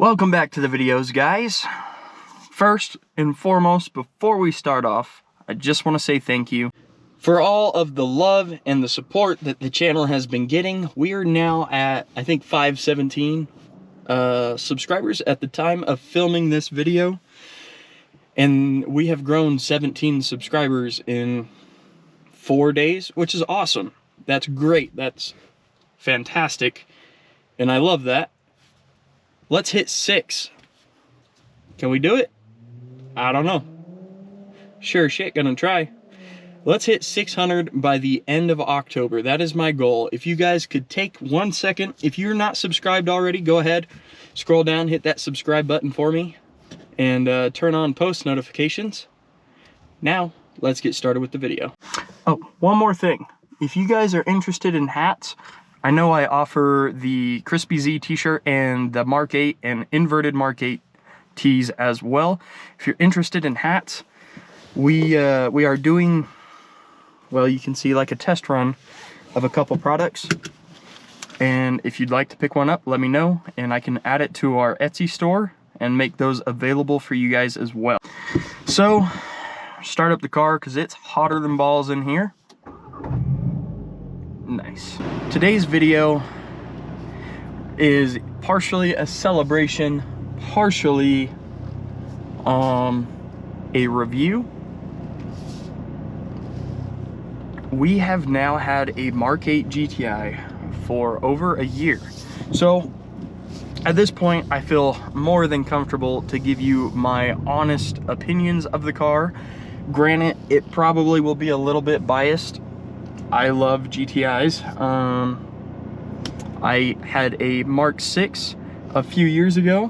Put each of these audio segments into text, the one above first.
Welcome back to the videos, guys. First and foremost, before we start off, I just want to say thank you for all of the love and the support that the channel has been getting. We are now at, I think, 517 subscribers at the time of filming this video. And we have grown 17 subscribers in 4 days, which is awesome. That's great. That's fantastic. And I love that. Let's hit 6. Can we do it? I don't know. Sure shit, gonna try. Let's hit 600 by the end of October. That is my goal. If you guys could take 1 second, if you're not subscribed already, go ahead, scroll down, hit that subscribe button for me, and turn on post notifications. Now, let's get started with the video. Oh, one more thing. If you guys are interested in hats, I know I offer the Crispy Z t-shirt and the Mark 8 and inverted Mark 8 tees as well. If you're interested in hats, we are doing, well, you can see like a test run of a couple products. And if you'd like to pick one up, let me know, and I can add it to our Etsy store and make those available for you guys as well. So, start up the car because it's hotter than balls in here. Nice. Today's video is partially a celebration, partially a review. We have now had a Mark 8 GTI for over a year. So at this point, I feel more than comfortable to give you my honest opinions of the car. Granted, it probably will be a little bit biased. I love GTIs. I had a Mark 6 a few years ago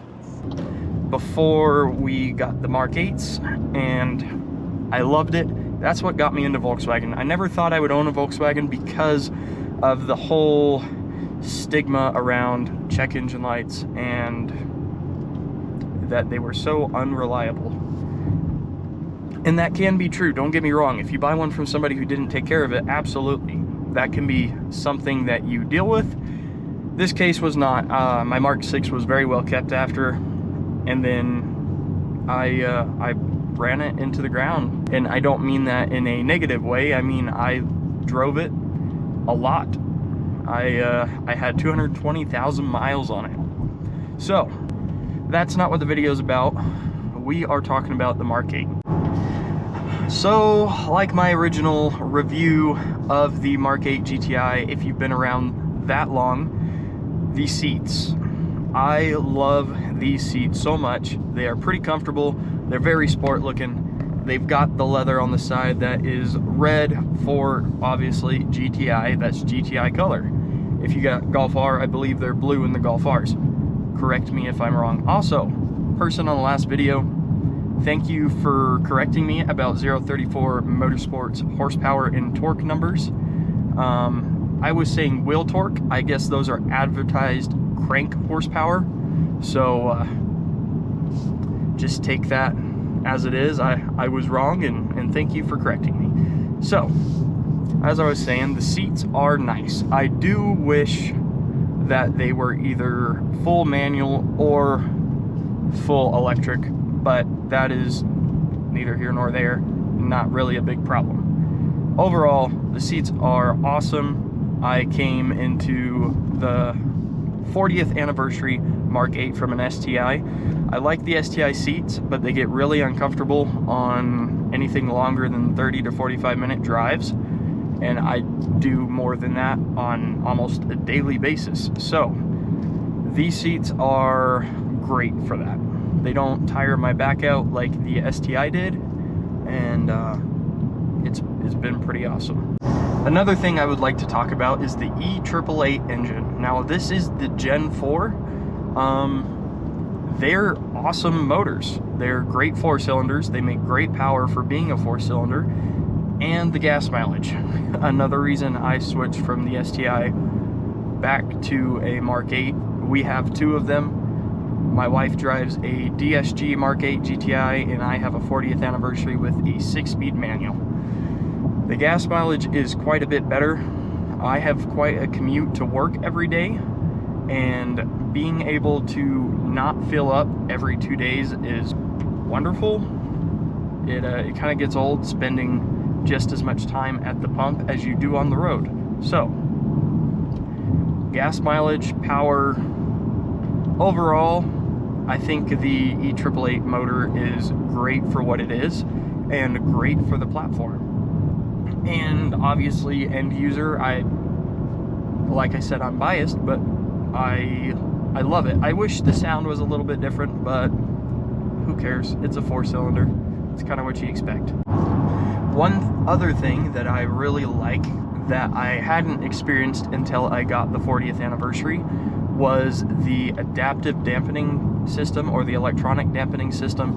before we got the Mark 8s, and I loved it. That's what got me into Volkswagen. I never thought I would own a Volkswagen because of the whole stigma around check engine lights and that they were so unreliable. And that can be true, don't get me wrong. If you buy one from somebody who didn't take care of it, absolutely. That can be something that you deal with. This case was not. My Mark 6 was very well kept after, and then I ran it into the ground. And I don't mean that in a negative way. I mean, I drove it a lot. I had 220,000 miles on it. So, that's not what the video is about. We are talking about the Mark 8. So, like my original review of the Mark 8 GTI, if you've been around that long, the seats. I love these seats so much. They are pretty comfortable. They're very sport looking. They've got the leather on the side that is red for, obviously, GTI. That's GTI color. If you got Golf R, I believe they're blue in the Golf Rs. Correct me if I'm wrong. Also, person on the last video, thank you for correcting me about 034 Motorsports horsepower and torque numbers. I was saying wheel torque. I guess those are advertised crank horsepower. So just take that as it is. I was wrong, and thank you for correcting me. So, as I was saying, the seats are nice. I do wish that they were either full manual or full electric, but that is neither here nor there, not really a big problem. Overall, the seats are awesome. I came into the 40th anniversary Mark 8 from an STI. I like the STI seats, but they get really uncomfortable on anything longer than 30 to 45 minute drives, and I do more than that on almost a daily basis. So these seats are great for that. They don't tire my back out like the STI did, and it's been pretty awesome. Another thing I would like to talk about is the E888 engine. Now, this is the Gen 4. They're awesome motors. They're great 4-cylinders. They make great power for being a 4-cylinder, and the gas mileage. Another reason I switched from the STI back to a Mark 8. We have 2 of them. My wife drives a DSG Mark 8 GTI, and I have a 40th anniversary with a 6-speed manual. The gas mileage is quite a bit better. I have quite a commute to work every day, and being able to not fill up every 2 days is wonderful. It kind of gets old spending just as much time at the pump as you do on the road. So, gas mileage, power, overall, I think the E888 motor is great for what it is and great for the platform. And obviously, end user, like I said, I'm biased, but I love it. I wish the sound was a little bit different, but who cares? It's a 4-cylinder. It's kind of what you expect. One other thing that I really like that I hadn't experienced until I got the 40th anniversary was the adaptive dampening system, or the electronic dampening system.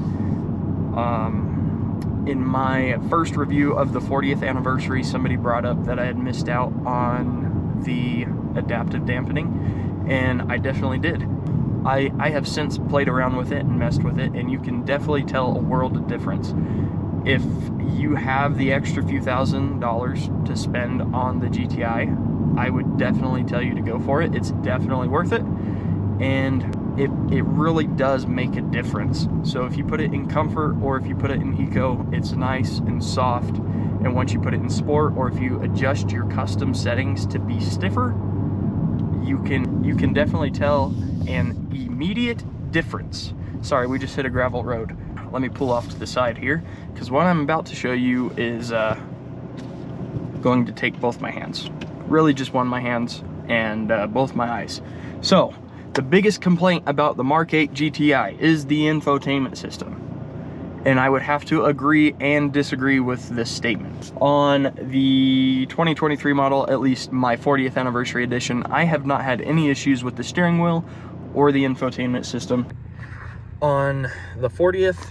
In my first review of the 40th anniversary, somebody brought up that I had missed out on the adaptive dampening, and I definitely did. I have since played around with it and messed with it, and you can definitely tell a world of difference. If you have the extra few $1,000s to spend on the GTI, I would definitely tell you to go for it. It's definitely worth it, and it really does make a difference. So if you put it in comfort or if you put it in eco, it's nice and soft. And once you put it in sport, or if you adjust your custom settings to be stiffer, you can definitely tell an immediate difference. Sorry, we just hit a gravel road. Let me pull off to the side here, because what I'm about to show you is going to take both my hands. Really just one of my hands and both my eyes. So, the biggest complaint about the Mk8 GTI is the infotainment system. And I would have to agree and disagree with this statement. On the 2023 model, at least my 40th anniversary edition, I have not had any issues with the steering wheel or the infotainment system. On the 40th,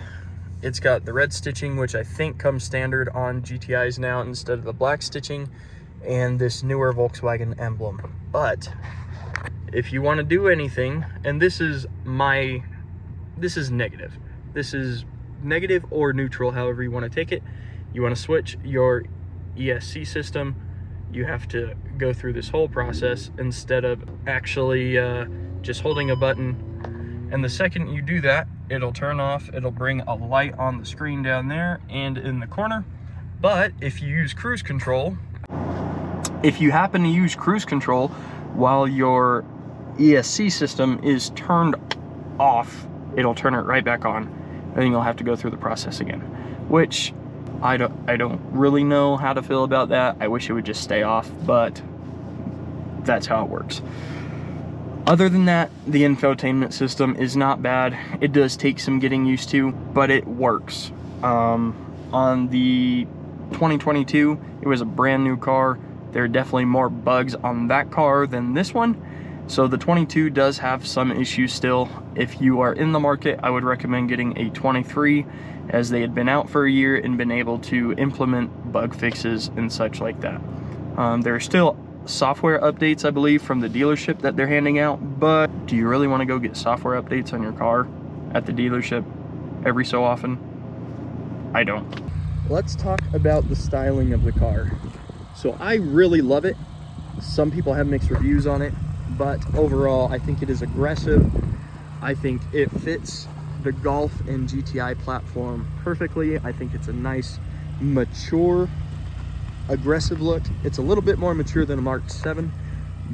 it's got the red stitching, which I think comes standard on GTIs now instead of the black stitching, and this newer Volkswagen emblem. But if you want to do anything, and this is negative. This is negative or neutral, however you want to take it. You want to switch your ESC system, you have to go through this whole process instead of actually just holding a button. And the second you do that, it'll turn off. It'll bring a light on the screen down there and in the corner. But if you use cruise control, if you happen to use cruise control while your ESC system is turned off, it'll turn it right back on. And then you'll have to go through the process again, which I don't really know how to feel about that. I wish it would just stay off, but that's how it works. Other than that, the infotainment system is not bad. It does take some getting used to, but it works. On the 2022, it was a brand new car. There are definitely more bugs on that car than this one. So the 22 does have some issues still. If you are in the market, I would recommend getting a 23, as they had been out for a year and been able to implement bug fixes and such like that. There are still software updates, I believe, from the dealership that they're handing out, but do you really want to go get software updates on your car at the dealership every so often? I don't. Let's talk about the styling of the car. So I really love it. Some people have mixed reviews on it, but overall I think it is aggressive. I think it fits the Golf and GTI platform perfectly. I think it's a nice, mature, aggressive look. It's a little bit more mature than a Mark 7,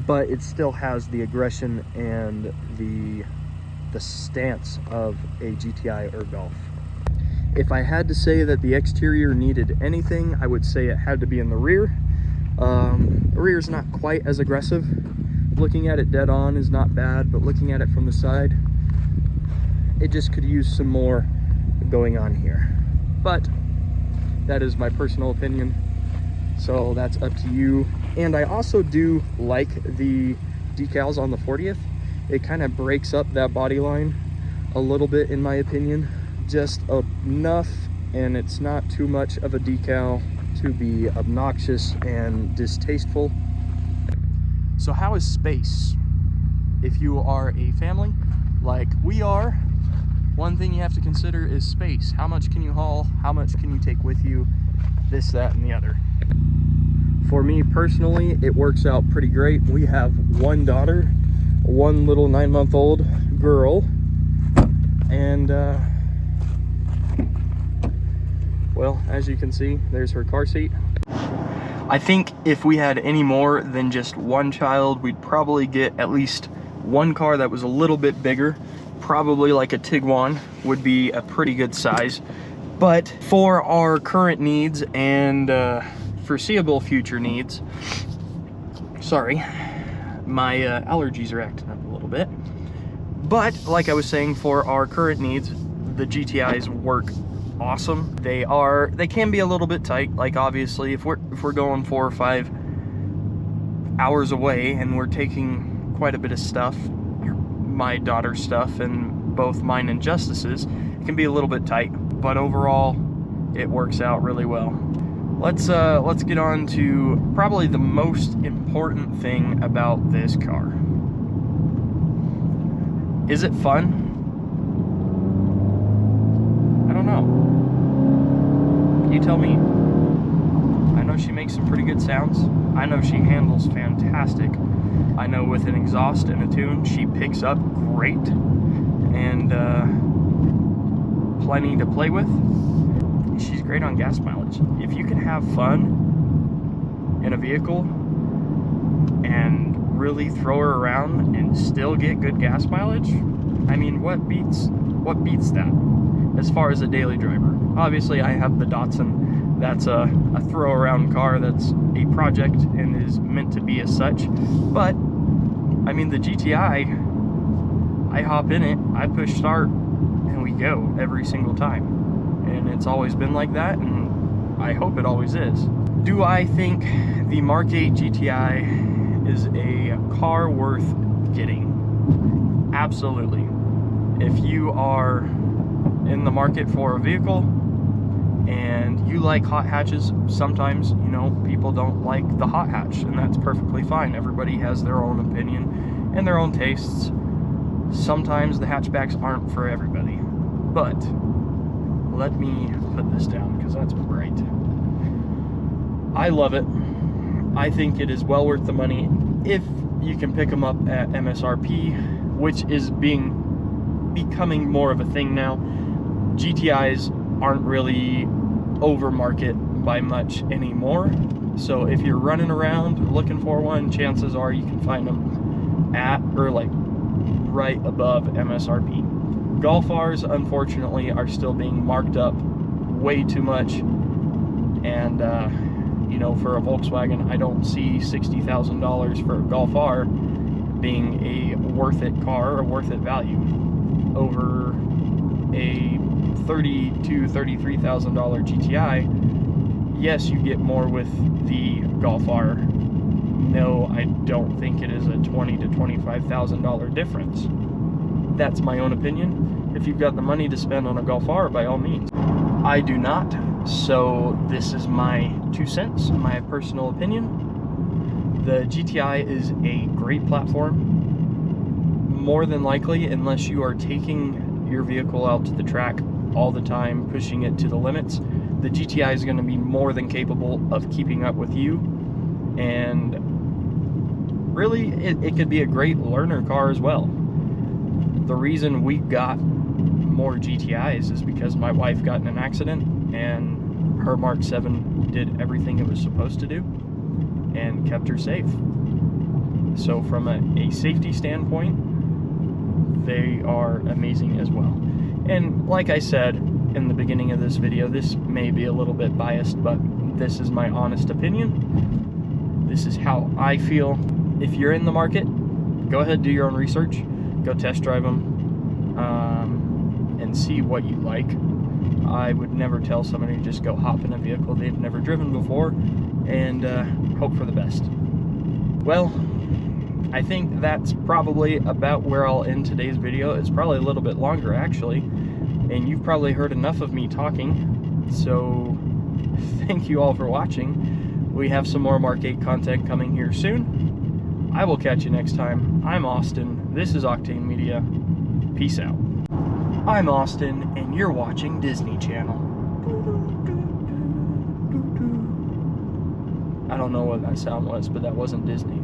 but it still has the aggression and the stance of a GTI or Golf. If I had to say that the exterior needed anything, I would say it had to be in the rear. The rear is not quite as aggressive. Looking at it dead on is not bad, but looking at it from the side, it just could use some more going on here. But that is my personal opinion, so that's up to you. And I also do like the decals on the 40th. It kind of breaks up that body line a little bit, in my opinion, just enough, and it's not too much of a decal to be obnoxious and distasteful. So how is space? If you are a family like we are, one thing you have to consider is space. How much can you haul? How much can you take with you? This, that, and the other. For me personally, it works out pretty great. We have one daughter, one little 9-month-old girl, and well, as you can see, there's her car seat. I think if we had any more than just one child, we'd probably get at least one car that was a little bit bigger. Probably like a Tiguan would be a pretty good size. But for our current needs and foreseeable future needs, sorry, my allergies are acting up a little bit. But like I was saying, for our current needs, the GTIs work awesome. They can be a little bit tight. Like obviously, if we're going 4 or 5 hours away and we're taking quite a bit of stuff, my daughter's stuff and both mine and Justice's, it can be a little bit tight. But overall, it works out really well. Let's get on to probably the most important thing about this car. Is it fun? I don't know. You tell me. I know she makes some pretty good sounds. I know she handles fantastic. I know with an exhaust and a tune, she picks up great. And plenty to play with. She's great on gas mileage. If you can have fun in a vehicle and really throw her around and still get good gas mileage, I mean, what beats that as far as a daily driver? Obviously, I have the Datsun. That's a throw around car. That's a project and is meant to be as such. But I mean, the GTI, I hop in it, I push start, and we go every single time. And it's always been like that, and I hope it always is. Do I think the Mk8 GTI is a car worth getting? Absolutely. If you are in the market for a vehicle and you like hot hatches, sometimes, you know, people don't like the hot hatch, and that's perfectly fine. Everybody has their own opinion and their own tastes. Sometimes the hatchbacks aren't for everybody. But let me put this down because that's bright. I love it. I think it is well worth the money if you can pick them up at MSRP, which is becoming more of a thing now. GTIs aren't really over market by much anymore. So if you're running around looking for one, chances are you can find them at or like right above MSRP. Golf Rs, unfortunately, are still being marked up way too much, and you know, for a Volkswagen, I don't see $60,000 for a Golf R being a worth it car or worth it value over a $32,000, $33,000 GTI. Yes, you get more with the Golf R. No, I don't think it is a $20,000 to $25,000 difference. That's my own opinion. If you've got the money to spend on a Golf R, by all means. I do not, so this is my 2 cents, my personal opinion. The GTI is a great platform. More than likely, unless you are taking your vehicle out to the track all the time, pushing it to the limits, the GTI is going to be more than capable of keeping up with you. And really, it could be a great learner car as well. The reason we got more GTIs is because my wife got in an accident and her Mark 7 did everything it was supposed to do and kept her safe. So from a safety standpoint, they are amazing as well. And like I said in the beginning of this video, this may be a little bit biased, but this is my honest opinion. This is how I feel. If you're in the market, go ahead, do your own research. Go test drive them and see what you like. I would never tell somebody to just go hop in a vehicle they've never driven before and hope for the best. Well, I think that's probably about where I'll end today's video. It's probably a little bit longer actually, and you've probably heard enough of me talking, so thank you all for watching. We have some more Mk8 content coming here soon. I will catch you next time. I'm Austin. This is Octane Media. Peace out. I'm Austin, and you're watching Disney Channel. I don't know what that sound was, but that wasn't Disney.